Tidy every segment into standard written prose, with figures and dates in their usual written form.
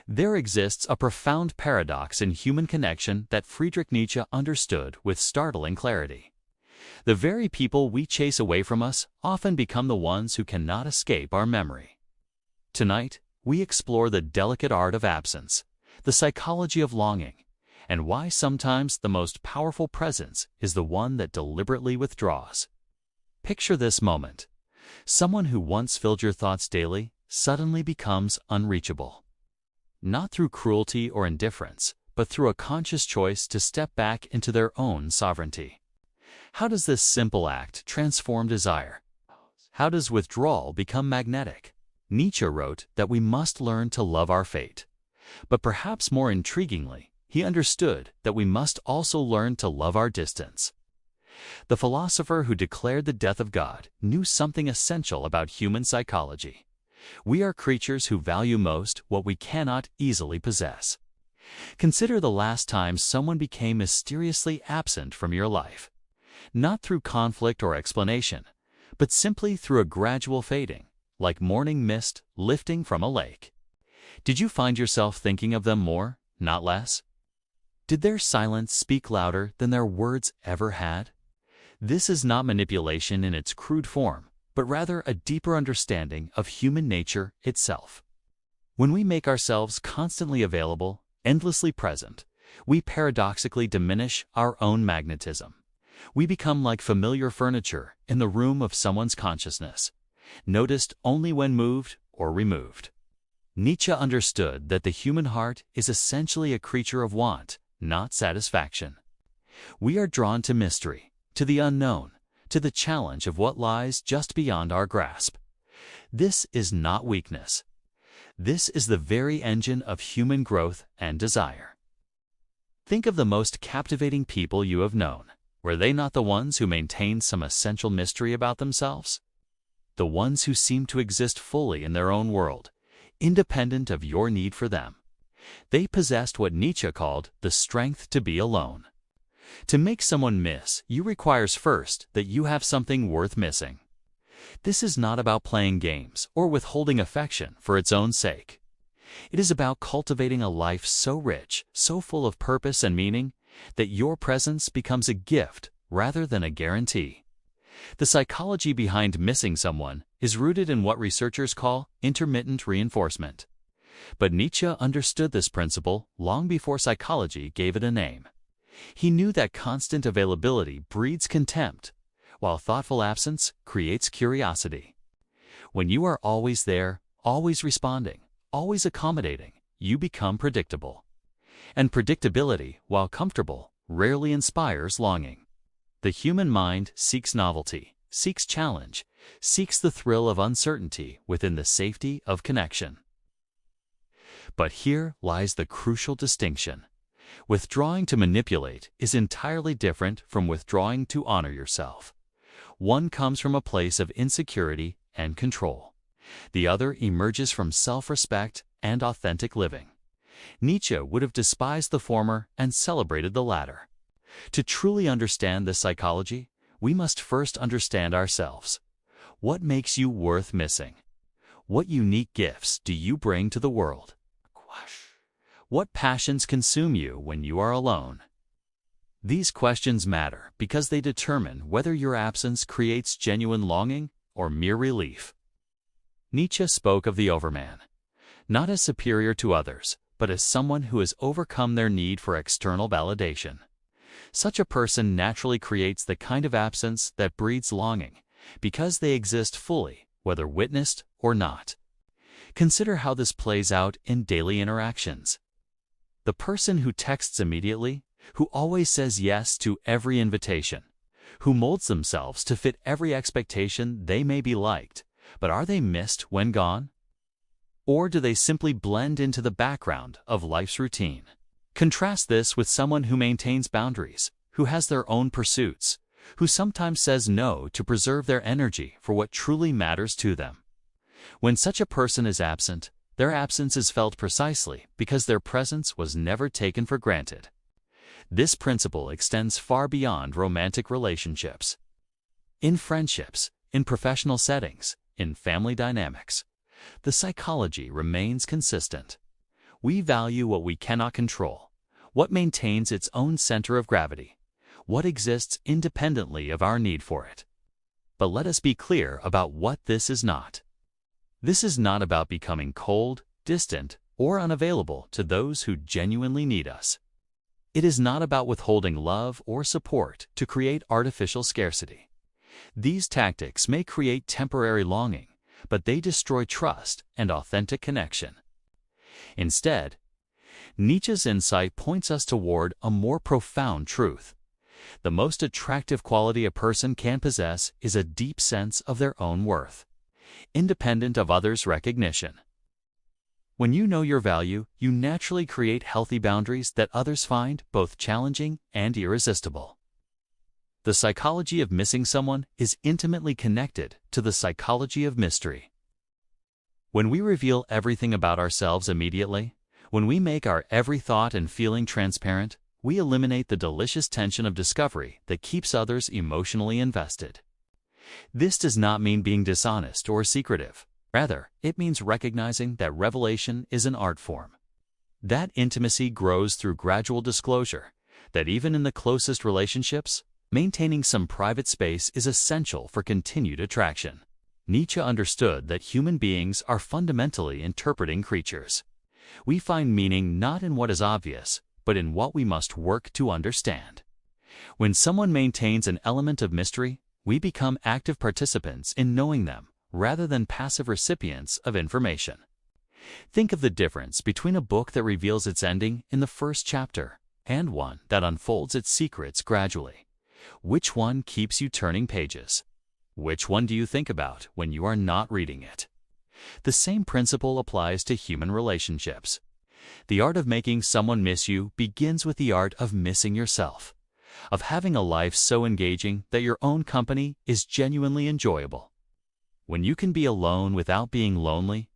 There exists a profound paradox in human connection that Friedrich Nietzsche understood with startling clarity. The very people we chase away from us often become the ones who cannot escape our memory. Tonight, we explore the delicate art of absence, the psychology of longing, and why sometimes the most powerful presence is the one that deliberately withdraws. Picture this moment. Someone who once filled your thoughts daily suddenly becomes unreachable. Not through cruelty or indifference, but through a conscious choice to step back into their own sovereignty. How does this simple act transform desire? How does withdrawal become magnetic? Nietzsche wrote that we must learn to love our fate. But perhaps more intriguingly, he understood that we must also learn to love our distance. The philosopher who declared the death of God knew something essential about human psychology. We are creatures who value most what we cannot easily possess. Consider the last time someone became mysteriously absent from your life. Not through conflict or explanation, but simply through a gradual fading, like morning mist lifting from a lake. Did you find yourself thinking of them more, not less? Did their silence speak louder than their words ever had? This is not manipulation in its crude form, but rather a deeper understanding of human nature itself. When we make ourselves constantly available, endlessly present, we paradoxically diminish our own magnetism. We become like familiar furniture in the room of someone's consciousness, noticed only when moved or removed. Nietzsche understood that the human heart is essentially a creature of want, not satisfaction. We are drawn to mystery, to the unknown, to the challenge of what lies just beyond our grasp. This is not weakness. This is the very engine of human growth and desire. Think of the most captivating people you have known. Were they not the ones who maintained some essential mystery about themselves? The ones who seemed to exist fully in their own world, independent of your need for them. They possessed what Nietzsche called the strength to be alone. To make someone miss you requires first that you have something worth missing. This is not about playing games or withholding affection for its own sake. It is about cultivating a life so rich, so full of purpose and meaning, that your presence becomes a gift rather than a guarantee. The psychology behind missing someone is rooted in what researchers call intermittent reinforcement. But Nietzsche understood this principle long before psychology gave it a name. He knew that constant availability breeds contempt, while thoughtful absence creates curiosity. When you are always there, always responding, always accommodating, you become predictable. And predictability, while comfortable, rarely inspires longing. The human mind seeks novelty, seeks challenge, seeks the thrill of uncertainty within the safety of connection. But here lies the crucial distinction. Withdrawing to manipulate is entirely different from withdrawing to honor yourself. One comes from a place of insecurity and control. The other emerges from self-respect and authentic living. Nietzsche would have despised the former and celebrated the latter. To truly understand this psychology, we must first understand ourselves. What makes you worth missing? What unique gifts do you bring to the world? What passions consume you when you are alone? These questions matter because they determine whether your absence creates genuine longing or mere relief. Nietzsche spoke of the overman, not as superior to others, but as someone who has overcome their need for external validation. Such a person naturally creates the kind of absence that breeds longing, because they exist fully, whether witnessed or not. Consider how this plays out in daily interactions. The person who texts immediately, who always says yes to every invitation, who molds themselves to fit every expectation, they may be liked, but are they missed when gone? Or do they simply blend into the background of life's routine? Contrast this with someone who maintains boundaries, who has their own pursuits, who sometimes says no to preserve their energy for what truly matters to them. When such a person is absent, their absence is felt precisely because their presence was never taken for granted. This principle extends far beyond romantic relationships. In friendships, in professional settings, in family dynamics, the psychology remains consistent. We value what we cannot control, what maintains its own center of gravity, what exists independently of our need for it. But let us be clear about what this is not. This is not about becoming cold, distant, or unavailable to those who genuinely need us. It is not about withholding love or support to create artificial scarcity. These tactics may create temporary longing, but they destroy trust and authentic connection. Instead, Nietzsche's insight points us toward a more profound truth. The most attractive quality a person can possess is a deep sense of their own worth, independent of others' recognition. When you know your value, you naturally create healthy boundaries that others find both challenging and irresistible. The psychology of missing someone is intimately connected to the psychology of mystery. When we reveal everything about ourselves immediately, when we make our every thought and feeling transparent, we eliminate the delicious tension of discovery that keeps others emotionally invested. This does not mean being dishonest or secretive. Rather, it means recognizing that revelation is an art form. That intimacy grows through gradual disclosure, that even in the closest relationships, maintaining some private space is essential for continued attraction. Nietzsche understood that human beings are fundamentally interpreting creatures. We find meaning not in what is obvious, but in what we must work to understand. When someone maintains an element of mystery, we become active participants in knowing them, rather than passive recipients of information. Think of the difference between a book that reveals its ending in the first chapter and one that unfolds its secrets gradually. Which one keeps you turning pages? Which one do you think about when you are not reading it? The same principle applies to human relationships. The art of making someone miss you begins with the art of missing yourself, of having a life so engaging that your own company is genuinely enjoyable. When you can be alone without being lonely,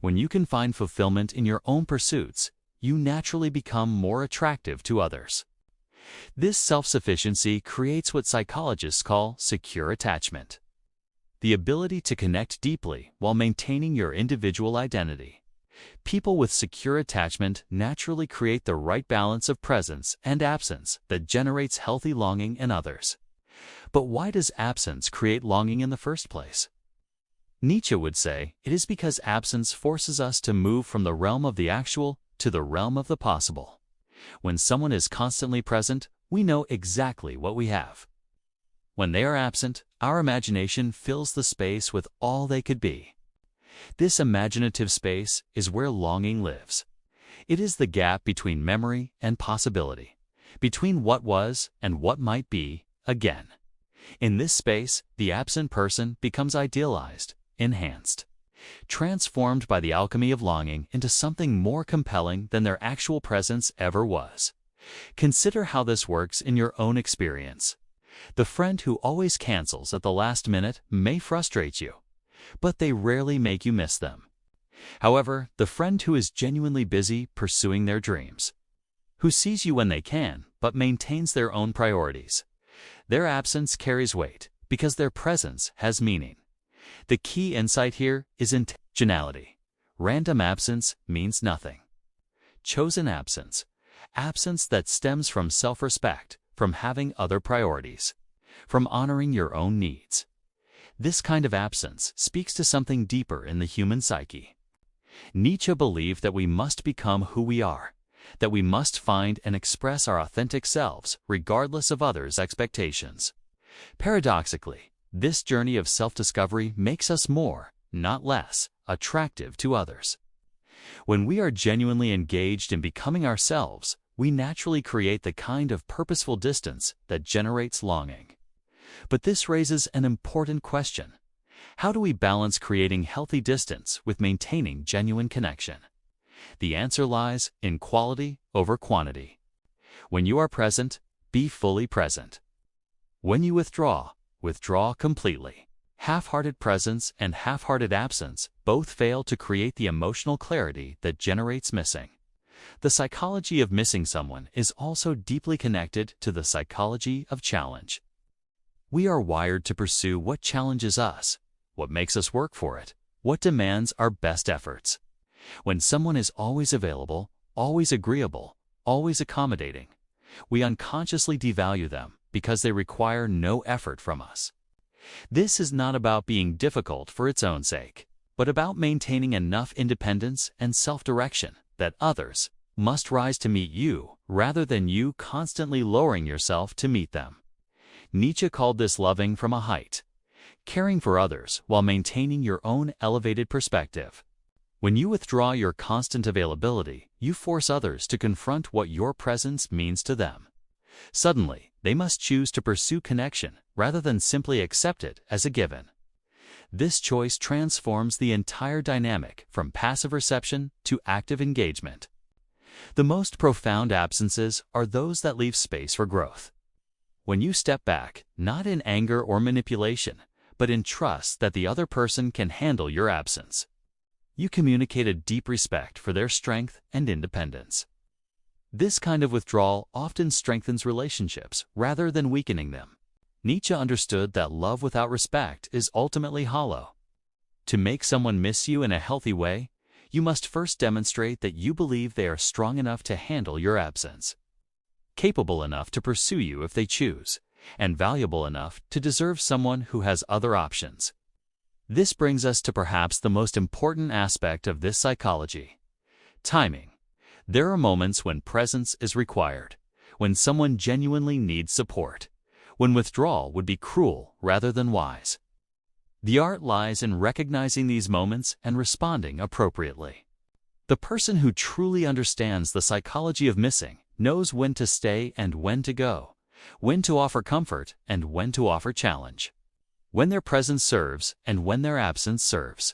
when you can find fulfillment in your own pursuits, you naturally become more attractive to others. This self-sufficiency creates what psychologists call secure attachment, the ability to connect deeply while maintaining your individual identity. People with secure attachment naturally create the right balance of presence and absence that generates healthy longing in others. But why does absence create longing in the first place? Nietzsche would say it is because absence forces us to move from the realm of the actual to the realm of the possible. When someone is constantly present, we know exactly what we have. When they are absent, our imagination fills the space with all they could be. This imaginative space is where longing lives. It is the gap between memory and possibility, between what was and what might be again. In this space, the absent person becomes idealized, enhanced, transformed by the alchemy of longing into something more compelling than their actual presence ever was. Consider how this works in your own experience. The friend who always cancels at the last minute may frustrate you, but they rarely make you miss them. However, the friend who is genuinely busy pursuing their dreams, who sees you when they can, but maintains their own priorities, their absence carries weight because their presence has meaning. The key insight here is intentionality. Random absence means nothing. Chosen absence, absence that stems from self-respect, from having other priorities, from honoring your own needs. This kind of absence speaks to something deeper in the human psyche. Nietzsche believed that we must become who we are, that we must find and express our authentic selves regardless of others' expectations. Paradoxically, this journey of self-discovery makes us more, not less, attractive to others. When we are genuinely engaged in becoming ourselves, we naturally create the kind of purposeful distance that generates longing. But this raises an important question. How do we balance creating healthy distance with maintaining genuine connection? The answer lies in quality over quantity. When you are present, be fully present. When you withdraw, withdraw completely. Half-hearted presence and half-hearted absence both fail to create the emotional clarity that generates missing. The psychology of missing someone is also deeply connected to the psychology of challenge. We are wired to pursue what challenges us, what makes us work for it, what demands our best efforts. When someone is always available, always agreeable, always accommodating. We unconsciously devalue them because they require no effort from us. This is not about being difficult for its own sake, but about maintaining enough independence and self-direction that others must rise to meet you rather than you constantly lowering yourself to meet them. Nietzsche called this loving from a height, caring for others while maintaining your own elevated perspective. When you withdraw your constant availability, you force others to confront what your presence means to them. Suddenly, they must choose to pursue connection rather than simply accept it as a given. This choice transforms the entire dynamic from passive reception to active engagement. The most profound absences are those that leave space for growth. When you step back, not in anger or manipulation, but in trust that the other person can handle your absence, you communicate a deep respect for their strength and independence. This kind of withdrawal often strengthens relationships rather than weakening them. Nietzsche understood that love without respect is ultimately hollow. To make someone miss you in a healthy way, you must first demonstrate that you believe they are strong enough to handle your absence, capable enough to pursue you if they choose, and valuable enough to deserve someone who has other options. This brings us to perhaps the most important aspect of this psychology: timing. There are moments when presence is required, when someone genuinely needs support, when withdrawal would be cruel rather than wise. The art lies in recognizing these moments and responding appropriately. The person who truly understands the psychology of missing knows when to stay and when to go, when to offer comfort and when to offer challenge, when their presence serves and when their absence serves.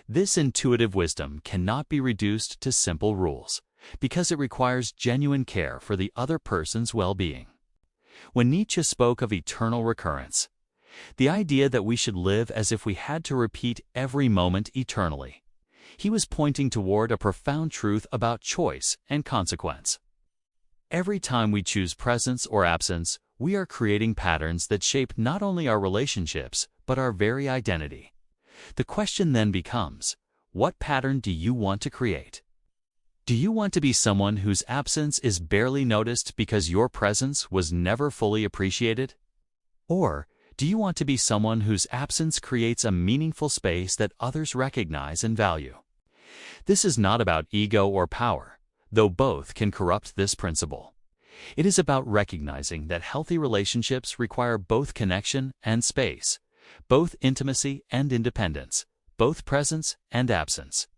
This intuitive wisdom cannot be reduced to simple rules, because it requires genuine care for the other person's well-being. When Nietzsche spoke of eternal recurrence, the idea that we should live as if we had to repeat every moment eternally, he was pointing toward a profound truth about choice and consequence. Every time we choose presence or absence, we are creating patterns that shape not only our relationships, but our very identity. The question then becomes, what pattern do you want to create? Do you want to be someone whose absence is barely noticed because your presence was never fully appreciated? Or do you want to be someone whose absence creates a meaningful space that others recognize and value? This is not about ego or power, though both can corrupt this principle. It is about recognizing that healthy relationships require both connection and space, both intimacy and independence, both presence and absence.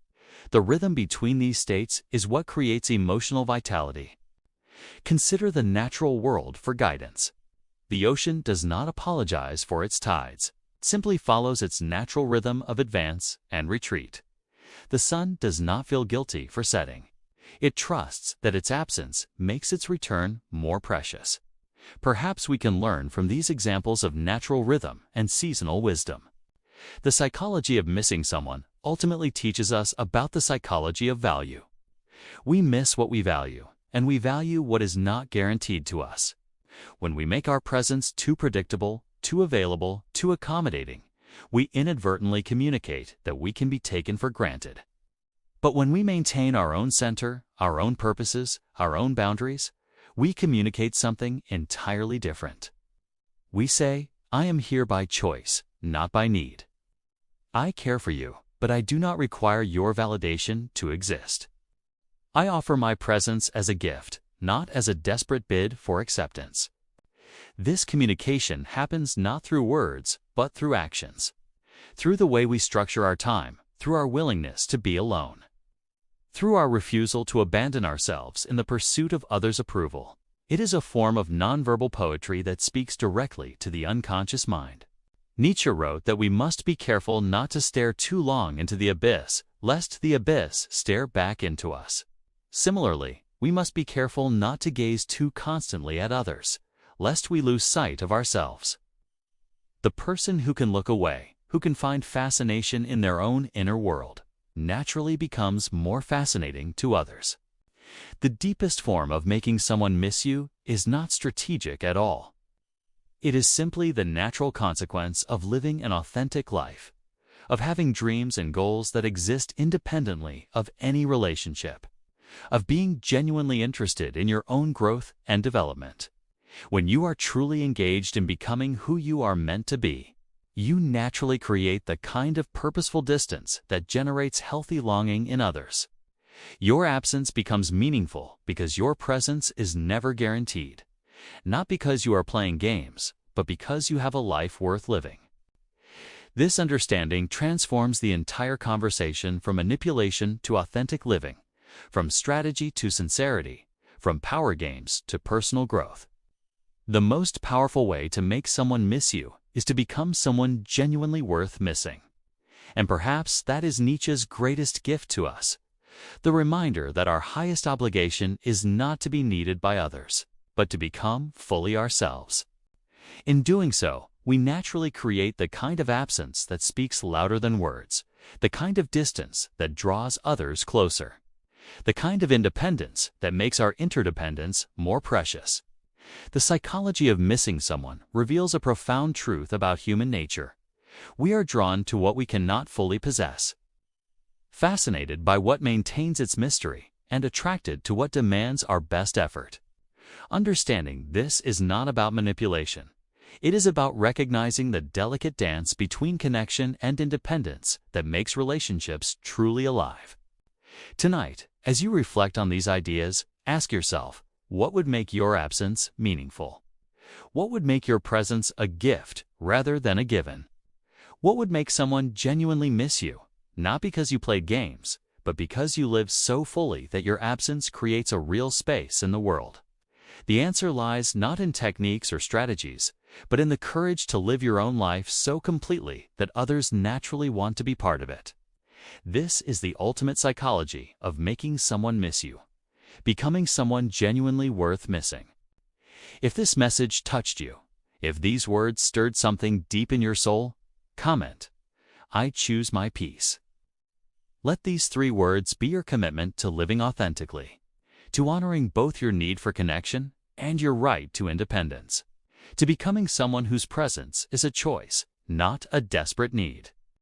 The rhythm between these states is what creates emotional vitality. Consider the natural world for guidance. The ocean does not apologize for its tides, it simply follows its natural rhythm of advance and retreat. The sun does not feel guilty for setting. It trusts that its absence makes its return more precious. Perhaps we can learn from these examples of natural rhythm and seasonal wisdom. The psychology of missing someone ultimately teaches us about the psychology of value. We miss what we value, and we value what is not guaranteed to us. When we make our presence too predictable, too available, too accommodating, we inadvertently communicate that we can be taken for granted. But when we maintain our own center, our own purposes, our own boundaries, we communicate something entirely different. We say, I am here by choice, not by need. I care for you, but I do not require your validation to exist. I offer my presence as a gift, not as a desperate bid for acceptance. This communication happens not through words, but through actions. Through the way we structure our time, through our willingness to be alone. Through our refusal to abandon ourselves in the pursuit of others' approval. It is a form of nonverbal poetry that speaks directly to the unconscious mind. Nietzsche wrote that we must be careful not to stare too long into the abyss, lest the abyss stare back into us. Similarly, we must be careful not to gaze too constantly at others, lest we lose sight of ourselves. The person who can look away, who can find fascination in their own inner world, naturally becomes more fascinating to others. The deepest form of making someone miss you is not strategic at all. It is simply the natural consequence of living an authentic life, of having dreams and goals that exist independently of any relationship. of being genuinely interested in your own growth and development. When you are truly engaged in becoming who you are meant to be, you naturally create the kind of purposeful distance that generates healthy longing in others. Your absence becomes meaningful because your presence is never guaranteed, not because you are playing games, but because you have a life worth living. This understanding transforms the entire conversation from manipulation to authentic living, from strategy to sincerity, from power games to personal growth. The most powerful way to make someone miss you is to become someone genuinely worth missing. And perhaps that is Nietzsche's greatest gift to us, the reminder that our highest obligation is not to be needed by others, but to become fully ourselves. In doing so, we naturally create the kind of absence that speaks louder than words, the kind of distance that draws others closer, the kind of independence that makes our interdependence more precious. The psychology of missing someone reveals a profound truth about human nature. We are drawn to what we cannot fully possess, fascinated by what maintains its mystery, and attracted to what demands our best effort. Understanding this is not about manipulation. It is about recognizing the delicate dance between connection and independence that makes relationships truly alive. Tonight, as you reflect on these ideas, ask yourself, what would make your absence meaningful? What would make your presence a gift rather than a given? What would make someone genuinely miss you, not because you played games, but because you live so fully that your absence creates a real space in the world? The answer lies not in techniques or strategies, but in the courage to live your own life so completely that others naturally want to be part of it. This is the ultimate psychology of making someone miss you, becoming someone genuinely worth missing. If this message touched you, if these words stirred something deep in your soul, comment, "I choose my peace." Let these 3 words be your commitment to living authentically, to honoring both your need for connection and your right to independence, to becoming someone whose presence is a choice, not a desperate need.